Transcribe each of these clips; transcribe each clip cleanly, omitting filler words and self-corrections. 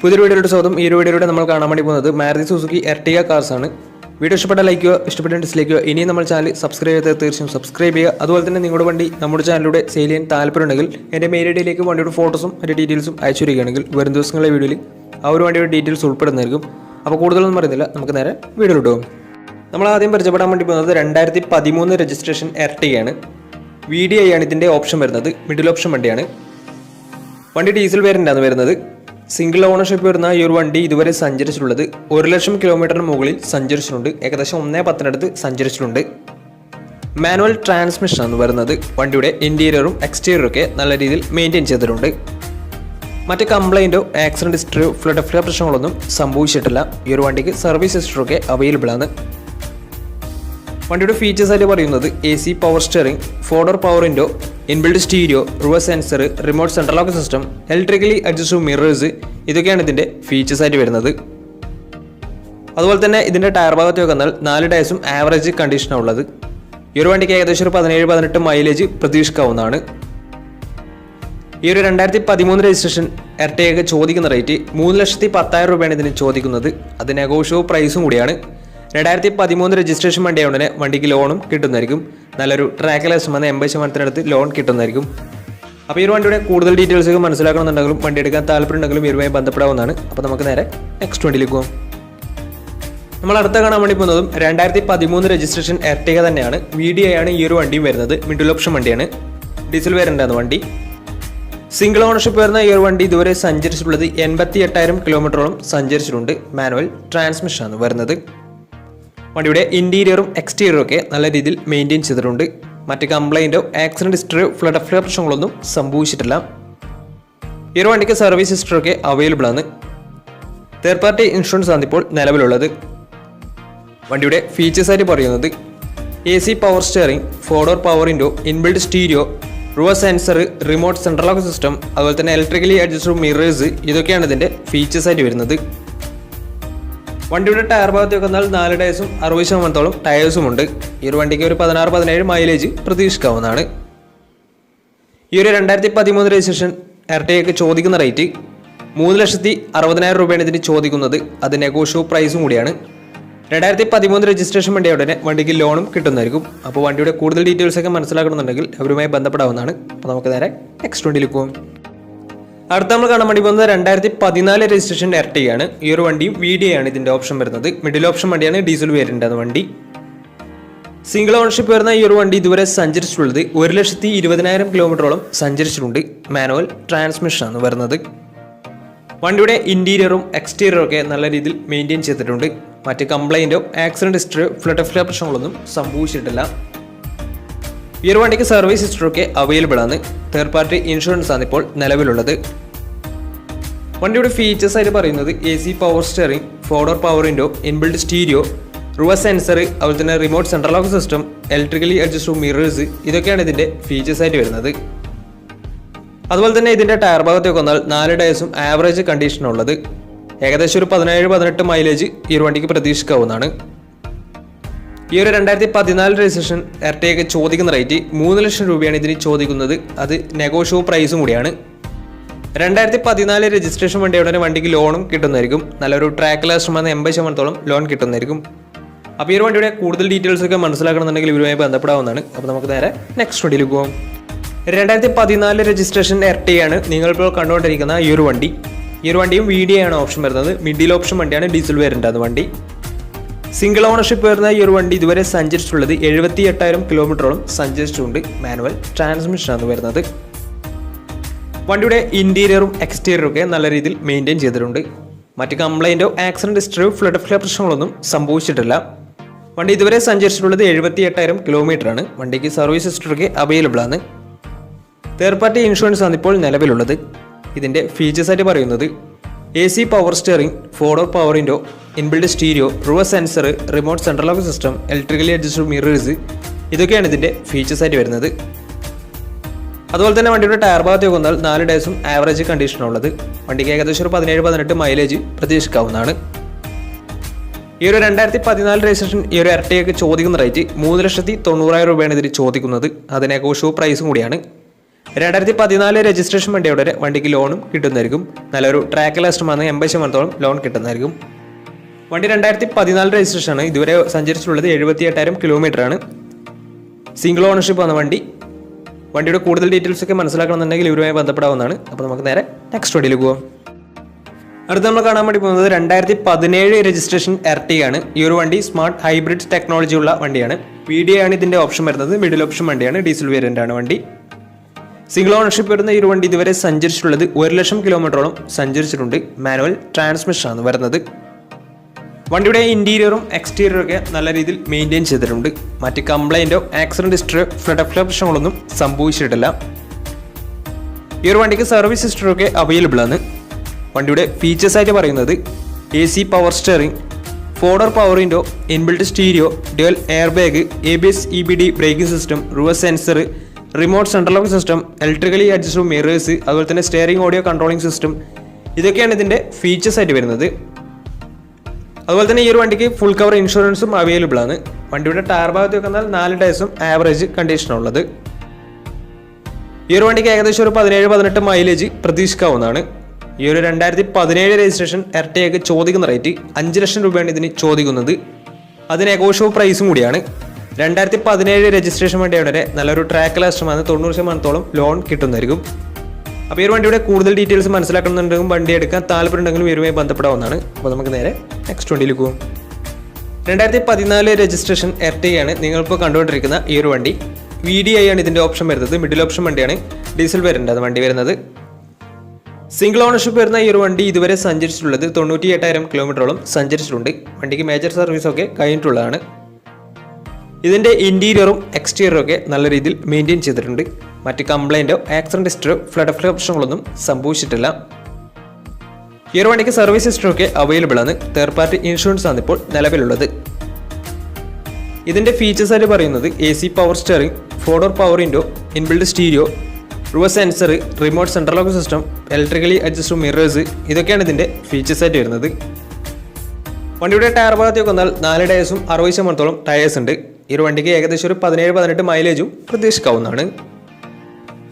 പുതിയൊരു വീഡിയോയുടെ സ്വാഗതം. ഈ ഒരു വീഡിയോയിലൂടെ നമ്മൾ കാണാൻ വേണ്ടി പോകുന്നത് മാരുതി സുസുക്കി എർട്ടിഗ കാർസ് ആണ്. വീഡിയോ ഇഷ്ടപ്പെട്ട ലൈക്ക് ചെയ്യുക, ഇഷ്ടപ്പെട്ട ഡിസ്ലൈക്ക് ചെയ്യുക. ഇനിയും നമ്മൾ ചാനൽ സബ്സ്ക്രൈബ് ചെയ്ത് തീർച്ചയായും സബ്സ്ക്രൈബ് ചെയ്യുക. അതുപോലെ തന്നെ നിങ്ങളുടെ വണ്ടി നമ്മുടെ ചാനലിലൂടെ സെയിൽ ചെയ്യാൻ താല്പര്യമുണ്ടെങ്കിൽ എൻ്റെ മെയിൽ ഐഡിയിലേക്ക് വണ്ടിയുടെ ഫോട്ടോസും അതിൻ്റെ ഡീറ്റെയിൽസും അയച്ചു വരികയാണെങ്കിൽ വരും ദിവസങ്ങളിലെ വീഡിയോയിൽ ആ ഒരു വണ്ടിയുടെ ഡീറ്റെയിൽസ് ഉൾപ്പെടുന്നതായിരിക്കും. അപ്പോൾ കൂടുതലൊന്നും പറയുന്നില്ല, നമുക്ക് നേരെ വീഡിയോയിലോട്ട് പോകും. നമ്മൾ ആദ്യം പരിചയപ്പെടാൻ വേണ്ടി പോകുന്നത് 2013 രജിസ്ട്രേഷൻ എർട്ടിഗയാണ്. VDI ആണ് ഇതിൻ്റെ ഓപ്ഷൻ വരുന്നത്, മിഡിൽ ഓപ്ഷൻ വണ്ടിയാണ്. വണ്ടി ഡീസൽ വേരിയൻ്റാണ് വരുന്നത്. സിംഗിൾ ഓണർഷിപ്പ് വരുന്ന ഈ ഒരു വണ്ടി ഇതുവരെ സഞ്ചരിച്ചിട്ടുള്ളത് 1,00,000 കിലോമീറ്ററിന് മുകളിൽ സഞ്ചരിച്ചിട്ടുണ്ട്. ഏകദേശം 1.10 സഞ്ചരിച്ചിട്ടുണ്ട്. മാനുവൽ ട്രാൻസ്മിഷനാണ് വരുന്നത്. വണ്ടിയുടെ ഇൻറ്റീരിയറും എക്സ്റ്റീരിയറും ഒക്കെ നല്ല രീതിയിൽ മെയിൻറ്റെയിൻ ചെയ്തിട്ടുണ്ട്. മറ്റ് കംപ്ലൈൻറ്റോ ആക്സിഡൻറ്റ് ഹിസ്റ്ററിയോ ഫ്ലഡ് പ്രശ്നങ്ങളൊന്നും സംഭവിച്ചിട്ടില്ല. ഈ ഒരു വണ്ടിക്ക് സർവീസ് ഹിസ്റ്ററൊക്കെ അവൈലബിൾ ആണ്. വണ്ടിയുടെ ഫീച്ചേഴ്സ് ആയിട്ട് പറയുന്നത് AC power steering, 4-door power window, inbuilt stereo, reverse sensor, remote central lock system, electrically adjustable mirrors, ഇതൊക്കെയാണ് ഇതിൻ്റെ ഫീച്ചേഴ്സ് ആയിട്ട് വരുന്നത്. അതുപോലെ തന്നെ ഇതിൻ്റെ ടയർ ഭാഗത്ത് വന്നാൽ 4 ടയർസും ആവറേജ് കണ്ടീഷനാണ് ഉള്ളത്. ഈ ഒരു വണ്ടിക്ക് ഏകദേശം ഒരു 17-18 മൈലേജ് പ്രതീക്ഷിക്കാവുന്നതാണ്. ഈ ഒരു 2013 രജിസ്ട്രേഷൻ എർട്ടിഗ ചോദിക്കുന്ന റേറ്റ് 3,10,000 രൂപയാണ് ഇതിന് ചോദിക്കുന്നത്. അത് നെഗോഷ്യബിൾ പ്രൈസും കൂടിയാണ്. 2013 രജിസ്ട്രേഷൻ വണ്ടിയായതുകൊണ്ട് തന്നെ വണ്ടിക്ക് ലോണും കിട്ടുന്നതായിരിക്കും. നല്ലൊരു ട്രാക്കിലേഴ്സ് 80% ലോൺ കിട്ടുന്നതായിരിക്കും. അപ്പോൾ ഈ ഒരു വണ്ടിയുടെ കൂടുതൽ ഡീറ്റെയിൽസ് ഒക്കെ മനസ്സിലാക്കണമെന്നുണ്ടെങ്കിലും വണ്ടി എടുക്കാൻ താല്പര്യമുണ്ടെങ്കിലും ഇവരുമായി ബന്ധപ്പെടാവുന്നതാണ്. അപ്പോൾ നമുക്ക് നേരെ നെക്സ്റ്റ് വണ്ടിയിലേക്ക് പോകാം. നമ്മൾ അടുത്ത കാണാൻ വേണ്ടി പോകുന്നതും 2013 രജിസ്ട്രേഷൻ എർട്ടിഗ തന്നെയാണ്. VDI ആണ് ഈ ഒരു വണ്ടിയും വരുന്നത്. മിഡിൽ ഓപ്ഷൻ വണ്ടിയാണ്. ഡീസൽ വേരിയൻ്റാണ് വണ്ടി. സിംഗിൾ ഓണർഷിപ്പ് വരുന്ന ഈ ഒരു വണ്ടി ഇതുവരെ സഞ്ചരിച്ചിട്ടുള്ളത് 88,000 കിലോമീറ്ററോളം സഞ്ചരിച്ചിട്ടുണ്ട്. മാനുവൽ ട്രാൻസ്മിഷനാണ് വരുന്നത്. വണ്ടിയുടെ ഇൻറ്റീരിയറും എക്സ്റ്റീരിയറും ഒക്കെ നല്ല രീതിയിൽ മെയിൻറ്റെയിൻ ചെയ്തിട്ടുണ്ട്. മറ്റ് കംപ്ലൈൻറ്റോ ആക്സിഡൻറ്റ് ഹിസ്റ്ററിയോ ഫ്ലഡ് പ്രശ്നങ്ങളൊന്നും സംഭവിച്ചിട്ടില്ല. ഈ ഒരു വണ്ടിക്ക് സർവീസ് ഹിസ്റ്ററൊക്കെ അവൈലബിൾ ആണ്. തേർഡ് പാർട്ടി ഇൻഷുറൻസ് ആണ് ഇപ്പോൾ നിലവിലുള്ളത്. വണ്ടിയുടെ ഫീച്ചേഴ്സ് ആയിട്ട് പറയുന്നത് AC power steering, 4-door power window, inbuilt stereo, reverse sensor, remote central lock system, അതുപോലെ തന്നെ ഇലക്ട്രിക്കലി അഡ്ജസ്റ്റബിൾ മിറേഴ്സ്, ഇതൊക്കെയാണ് ഇതിൻ്റെ ഫീച്ചേഴ്സ് ആയിട്ട് വരുന്നത്. വണ്ടിയുടെ ടയർ ഭാഗത്തേക്ക് വന്നാൽ 4 ടയർസും 60% ടയേഴ്സും ഉണ്ട്. ഈ ഒരു വണ്ടിക്ക് ഒരു 16-17 മൈലേജ് പ്രതീക്ഷിക്കാവുന്നതാണ്. ഈ ഒരു 2013 രജിസ്ട്രേഷൻ എർട്ടിഗയ്ക്ക് ചോദിക്കുന്ന റേറ്റ് 3,60,000 രൂപയാണ് ഇതിന് ചോദിക്കുന്നത്. അത് നെഗോഷ്യബിൾ പ്രൈസും കൂടിയാണ്. 2013 രജിസ്ട്രേഷൻ വണ്ടിയുടെ തന്നെ വണ്ടിക്ക് ലോണും കിട്ടുന്നതായിരിക്കും. അപ്പോൾ വണ്ടിയുടെ കൂടുതൽ ഡീറ്റെയിൽസ് ഒക്കെ മനസ്സിലാക്കണമെന്നുണ്ടെങ്കിൽ അവരുമായി ബന്ധപ്പെടാവുന്നതാണ്. അപ്പോൾ നമുക്ക് നേരെ നെക്സ്റ്റ് വണ്ടിയിലേക്ക് പോകും. അടുത്ത നമ്മൾ കാണാൻ വേണ്ടി പോകുന്നത് 2014 രജിസ്ട്രേഷൻ എർട്ടിഗയാണ്. ഈ ഒരു വണ്ടിയും VDI ആണ് ഇതിൻ്റെ ഓപ്ഷൻ വരുന്നത്. മിഡിൽ ഓപ്ഷൻ വണ്ടിയാണ്. ഡീസൽ വേരിയൻ്റാണ് വണ്ടി. സിംഗിൾ ഓണർഷിപ്പ് വരുന്ന ഈ ഒരു വണ്ടി ഇതുവരെ സഞ്ചരിച്ചിട്ടുള്ളത് 1,20,000 കിലോമീറ്ററോളം സഞ്ചരിച്ചിട്ടുണ്ട്. മാനുവൽ ട്രാൻസ്മിഷനാണ് വരുന്നത്. വണ്ടിയുടെ ഇൻറ്റീരിയറും എക്സ്റ്റീരിയറും ഒക്കെ നല്ല രീതിയിൽ മെയിൻറ്റെയിൻ ചെയ്തിട്ടുണ്ട്. മറ്റ് കംപ്ലൈൻറ്റോ ആക്സിഡൻറ്റ് ഹിസ്റ്ററിയോ ഫ്ലഡ് പ്രശ്നങ്ങളൊന്നും സംഭവിച്ചിട്ടില്ല. ഈ ഒരു വണ്ടിക്ക് സർവീസ് ഹിസ്റ്ററൊക്കെ അവൈലബിൾ ആണ്. തേർഡ് പാർട്ടി ഇൻഷുറൻസ് ആണ് ഇപ്പോൾ നിലവിലുള്ളത്. വണ്ടിയുടെ ഫീച്ചേഴ്സ് ആയിട്ട് പറയുന്നത് AC power steering, 4-door power window, inbuilt stereo, reverse sensor, അതുപോലെ തന്നെ remote central lock system, electrically adjustable mirrors, ഇതൊക്കെയാണ് ഇതിൻ്റെ ഫീച്ചേഴ്സ് ആയിട്ട് വരുന്നത്. അതുപോലെ തന്നെ ഇതിൻ്റെ ടയർ ഭാഗത്തേക്ക് വന്നാൽ 4 ടയർസും ആവറേജ് കണ്ടീഷനുള്ളത്. ഏകദേശം ഒരു 17-18 മൈലേജ് ഈ ഒരു വണ്ടിക്ക് പ്രതീക്ഷിക്കാവുന്നതാണ്. ഈ ഒരു 2014 രജിസ്ട്രേഷൻ എർട്ടിഗയ്ക്ക് ചോദിക്കുന്ന റേറ്റ് 3,00,000 രൂപയാണ് ഇതിന് ചോദിക്കുന്നത്. അത് നെഗോഷ്യബിൾ പ്രൈസും കൂടിയാണ്. 2014 രജിസ്ട്രേഷൻ വണ്ടിയുടെ വണ്ടിക്ക് ലോണും കിട്ടുന്നതായിരിക്കും. നല്ലൊരു ട്രാക്കിലേഴ്സ് 80% ലോൺ കിട്ടുന്നതായിരിക്കും. അപ്പോൾ ഈ ഒരു വണ്ടിയുടെ കൂടുതൽ ഡീറ്റെയിൽസ് ഒക്കെ മനസ്സിലാക്കണമെന്നുണ്ടെങ്കിൽ ഇവരുമായി ബന്ധപ്പെടാവുന്നതാണ്. അപ്പോൾ നമുക്ക് നേരെ നെക്സ്റ്റ് വണ്ടിയിൽ പോകാം. 2014 രജിസ്ട്രേഷൻ എർട്ടിഗയാണ് നിങ്ങളിപ്പോൾ കണ്ടുകൊണ്ടിരിക്കുന്ന ഈ ഒരു വണ്ടി. ഈ ഒരു വണ്ടിയും VDI ആണ് ഓപ്ഷൻ വരുന്നത്. മിഡിൽ ഓപ്ഷൻ വണ്ടിയാണ്. ഡീസൽ വേരിയൻ്റാണ് വണ്ടി. സിംഗിൾ ഓണർഷിപ്പ് വരുന്ന ഈ ഒരു വണ്ടി ഇതുവരെ സഞ്ചരിച്ചിട്ടുള്ളത് 78,000 കിലോമീറ്ററോളം സഞ്ചരിച്ചിട്ടുണ്ട്. മാനുവൽ ട്രാൻസ്മിഷനാണ് വരുന്നത്. വണ്ടിയുടെ ഇൻറ്റീരിയറും എക്സ്റ്റീരിയറും ഒക്കെ നല്ല രീതിയിൽ മെയിൻറ്റെയിൻ ചെയ്തിട്ടുണ്ട്. മറ്റ് കംപ്ലൈൻറ്റോ ആക്സിഡൻറ്റ് ഹിസ്റ്ററിയോ ഫ്ലഡ് പ്രശ്നങ്ങളൊന്നും സംഭവിച്ചിട്ടില്ല. വണ്ടി ഇതുവരെ സഞ്ചരിച്ചിട്ടുള്ളത് 78,000 കിലോമീറ്ററാണ്. വണ്ടിക്ക് സർവീസ് ഹിസ്റ്ററൊക്കെ അവൈലബിൾ ആണ്. തേർഡ് പാർട്ടി ഇൻഷുറൻസ് ആണ് ഇപ്പോൾ നിലവിലുള്ളത്. ഇതിൻ്റെ ഫീച്ചേഴ്സ് ആയിട്ട് പറയുന്നത് AC power steering, 4-door power window, inbuilt stereo, reverse sensor, remote central lock system, electrically adjustable mirrors, ഇതൊക്കെയാണ് ഇതിൻ്റെ ഫീച്ചേഴ്സ് ആയിട്ട് വരുന്നത്. അതുപോലെ തന്നെ വണ്ടിയുടെ ടയർ ഭാഗത്തേക്ക് വന്നാൽ 4 ടയർസും ആവറേജ് കണ്ടീഷനുള്ളത്. വണ്ടിക്ക് ഏകദേശം ഒരു 17-18 മൈലേജ് പ്രതീക്ഷിക്കാവുന്നതാണ്. ഈ ഒരു 2014 രജിസ്ട്രേഷൻ ഈ ഒരു എർട്ടിഗയ്ക്ക് ചോദിക്കുന്ന റേറ്റ് 3,90,000 രൂപയാണ് ഇതിന് ചോദിക്കുന്നത്. അത് നെഗോഷ്യബിൾ പ്രൈസും കൂടിയാണ്. 2014 രജിസ്ട്രേഷൻ വണ്ടിയോടെ വണ്ടിക്ക് ലോണും കിട്ടുന്നതായിരിക്കും. നല്ലൊരു ട്രാക്ക് ലാസ്റ്റമാണ് 80% ലോൺ കിട്ടുന്നതായിരിക്കും. വണ്ടി 2014 രജിസ്ട്രേഷൻ ആണ്. ഇതുവരെ സഞ്ചരിച്ചിട്ടുള്ളത് 78,000 കിലോമീറ്റർ ആണ്. സിംഗിൾ ഓണർഷിപ്പ് വന്ന വണ്ടിയുടെ കൂടുതൽ ഡീറ്റെയിൽസ് ഒക്കെ മനസ്സിലാക്കണമെന്നുണ്ടെങ്കിൽ ഇവരുമായി ബന്ധപ്പെടാവുന്നതാണ്. അപ്പോൾ നമുക്ക് നേരെ നെക്സ്റ്റ് വണ്ടിയിൽ പോകാം. അടുത്ത് നമ്മൾ കാണാൻ വേണ്ടി പോകുന്നത് 2017 രജിസ്ട്രേഷൻ എർട്ടിഗയാണ്. ഈ ഒരു വണ്ടി സ്മാർട്ട് ഹൈബ്രിഡ് ടെക്നോളജി ഉള്ള വണ്ടിയാണ്. VDI ആണ് ഇതിന്റെ ഓപ്ഷൻ വരുന്നത്. മിഡിൽ ഓപ്ഷൻ വണ്ടിയാണ്. ഡീസൽ വേരിയന്റ് ആണ് വണ്ടി. സിംഗിൾ ഓണർഷിപ്പ് വരുന്ന ഈ ഒരു വണ്ടി ഇതുവരെ സഞ്ചരിച്ചിട്ടുള്ളത് 1,00,000 കിലോമീറ്ററോളം സഞ്ചരിച്ചിട്ടുണ്ട്. മാനുവൽ ട്രാൻസ്മിഷൻ ആണ് വരുന്നത്. വണ്ടിയുടെ ഇന്റീരിയറും എക്സ്റ്റീരിയറും ഒക്കെ നല്ല രീതിയിൽ മെയിൻറ്റെയിൻ ചെയ്തിട്ടുണ്ട്. മറ്റ് കംപ്ലൈൻറ്റോ ആക്സിഡന്റ് ഹിസ്റ്ററിയോ ഫ്ലഡ് പ്രശ്നങ്ങളൊന്നും സംഭവിച്ചിട്ടില്ല. ഈ ഒരു വണ്ടിക്ക് സർവീസ് ഹിസ്റ്ററി ഒക്കെ അവൈലബിൾ ആണ്. വണ്ടിയുടെ ഫീച്ചേഴ്സ് ആയിട്ട് പറയുന്നത് AC power steering, 4-door power window, inbuilt stereo, dual air bag, ABS EBD braking system, reverse sensor, remote central lock system, electrically adjustable mirrors, അതുപോലെ തന്നെ സ്റ്റിയറിംഗ് ഓഡിയോ കൺട്രോളിംഗ് സിസ്റ്റം. ഇതൊക്കെയാണ് ഇതിൻ്റെ features ആയിട്ട് വരുന്നത്. അതുപോലെ തന്നെ ഈ ഒരു വണ്ടിക്ക് ഫുൾ കവർ ഇൻഷുറൻസും അവൈലബിൾ ആണ്. വണ്ടിയുടെ ടയർ ഭാഗത്ത് വെന്നാൽ 4 ടയർസും ആവറേജ് കണ്ടീഷനുള്ളത്. ഈ ഒരു വണ്ടിക്ക് ഏകദേശം ഒരു 17-18 മൈലേജ് പ്രതീക്ഷിക്കാവുന്നതാണ്. ഈ ഒരു 2017 രജിസ്ട്രേഷൻ എർട്ടിഗയ്ക്ക് ചോദിക്കുന്ന റേറ്റ് 5 ലക്ഷം രൂപയാണ് ഇതിന് ചോദിക്കുന്നത്. അത് നെഗോഷ്യബിൾ പ്രൈസും കൂടിയാണ്. 2017 രജിസ്ട്രേഷൻ വണ്ടിയുടെ നല്ലൊരു ട്രാക്ക് ലാസ്റ്റമാണ്. 90% ലോൺ കിട്ടുന്നതായിരിക്കും. അപ്പോൾ ഈ ഒരു വണ്ടിയുടെ കൂടുതൽ ഡീറ്റെയിൽസ് മനസ്സിലാക്കണമെന്നുണ്ടെങ്കിൽ വണ്ടി എടുക്കാൻ താല്പര്യമുണ്ടെങ്കിലും ഇവരുമായി ബന്ധപ്പെടാവുന്നതാണ്. അപ്പോൾ നമുക്ക് നേരെ നെക്സ്റ്റ് വണ്ടിയിൽ പോകും. 2014 രജിസ്ട്രേഷൻ എർട്ടിഗയാണ് നിങ്ങളിപ്പോൾ കണ്ടുകൊണ്ടിരിക്കുന്ന ഈ ഒരു വണ്ടി. VDI ആണ് ഇതിൻ്റെ ഓപ്ഷൻ വരുന്നത്. മിഡിൽ ഓപ്ഷൻ വണ്ടിയാണ്. ഡീസൽ വേരിയന്റ് ആണ് വണ്ടി വരുന്നത്. സിംഗിൾ ഓണർഷിപ്പ് വരുന്ന ഈ ഒരു വണ്ടി ഇതുവരെ സഞ്ചരിച്ചിട്ടുള്ളത് 98,000 കിലോമീറ്ററോളം സഞ്ചരിച്ചിട്ടുണ്ട്. വണ്ടിക്ക് മേജർ സർവീസ് ഒക്കെ കഴിഞ്ഞിട്ടുള്ളതാണ്. ഇതിൻ്റെ ഇന്റീരിയറും എക്സ്റ്റീരിയറും ഒക്കെ നല്ല രീതിയിൽ മെയിൻറ്റെയിൻ ചെയ്തിട്ടുണ്ട്. മറ്റ് കംപ്ലൈൻറ്റോ ആക്സിഡന്റ് ഹിസ്റ്ററിയോ ഫ്ലഡ് പ്രശ്നങ്ങളൊന്നും സംഭവിച്ചിട്ടില്ല. ഈ ഒരു വണ്ടിക്ക് സർവീസ് ഹിസ്റ്ററി ഒക്കെ അവൈലബിൾ ആണ്. തേർഡ് പാർട്ടി ഇൻഷുറൻസ് ആണ് ഇപ്പോൾ നിലവിലുള്ളത്. ഇതിൻ്റെ ഫീച്ചേഴ്സ് ആയിട്ട് പറയുന്നത് AC power steering, 4-door power window, inbuilt stereo, reverse sensor, remote central lock system, electrically adjustable mirrors. ഇതൊക്കെയാണ് ഇതിൻ്റെ ഫീച്ചേഴ്സ് ആയിട്ട് വരുന്നത്. വണ്ടിയുടെ ടയർ ഭാഗത്തേക്ക് വന്നാൽ 4 ടയേഴ്സും 60% ടയേഴ്സ് ഉണ്ട്. ഈ ഒരു വണ്ടിക്ക് ഏകദേശം ഒരു 17-18 മൈലേജും പ്രതീക്ഷിക്കാവുന്നതാണ്.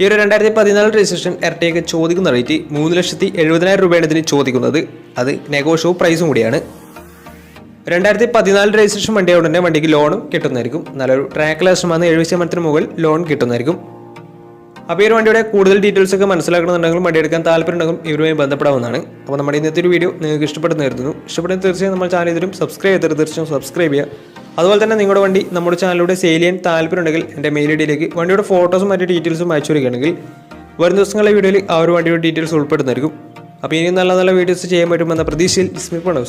ഈ ഒരു 2014 രജിസ്ട്രേഷൻ എർട്ടിഗയ്ക്ക് ചോദിക്കുന്ന റേറ്റ് 3,70,000 രൂപയാണ് ഇതിന് ചോദിക്കുന്നത്. അത് നെഗോഷ്യബിൾ പ്രൈസും കൂടിയാണ്. 2014 രജിസ്ട്രേഷൻ വണ്ടിയായതുകൊണ്ട് തന്നെ വണ്ടിക്ക് ലോണും കിട്ടുന്നതായിരിക്കും. നല്ലൊരു ട്രാക്ക് ലാസ്റ്റമാണ്. 70% മുകളിൽ ലോൺ കിട്ടുന്നതായിരിക്കും. അപ്പോൾ ഈ ഒരു വണ്ടിയുടെ കൂടുതൽ ഡീറ്റെയിൽസ് ഒക്കെ മനസ്സിലാക്കണമെന്നുണ്ടെങ്കിലും വണ്ടി എടുക്കാൻ താല്പര്യമുണ്ടെങ്കിലും ഇവരുമായി ബന്ധപ്പെടാവുന്നതാണ്. അപ്പോൾ നമ്മുടെ ഇന്നത്തെ ഒരു വീഡിയോ നിങ്ങൾക്ക് ഇഷ്ടപ്പെടുന്നതായിരുന്നു. ഇഷ്ടപ്പെടുന്ന തീർച്ചയായും നമ്മൾ ചാനൽ ഇതിലും സബ്സ്ക്രൈബ് ചെയ്തിട്ട് തീർച്ചയായും സബ്സ്ക്രൈബ് ചെയ്യുക. അതുപോലെ തന്നെ നിങ്ങളുടെ വണ്ടി നമ്മുടെ ചാനലിലൂടെ സെയിൽ ചെയ്യാൻ താല്പര്യമുണ്ടെങ്കിൽ എൻ്റെ മെയിൽ ഐഡിയിലേക്ക് വണ്ടിയുടെ ഫോട്ടോസും മറ്റു ഡീറ്റെയിൽസും അയച്ചു വരികയാണെങ്കിൽ വരും ദിവസങ്ങളിലെ വീഡിയോയിൽ ആ ഒരു വണ്ടിയുടെ ഡീറ്റെയിൽസ് ഉൾപ്പെടുന്നതായിരിക്കും. അപ്പോൾ ഇനി നല്ല നല്ല വീഡിയോസ് ചെയ്യാൻ പറ്റുമെന്ന പ്രതീക്ഷയിൽ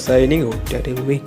സൈനിങ് ഔട്ട്.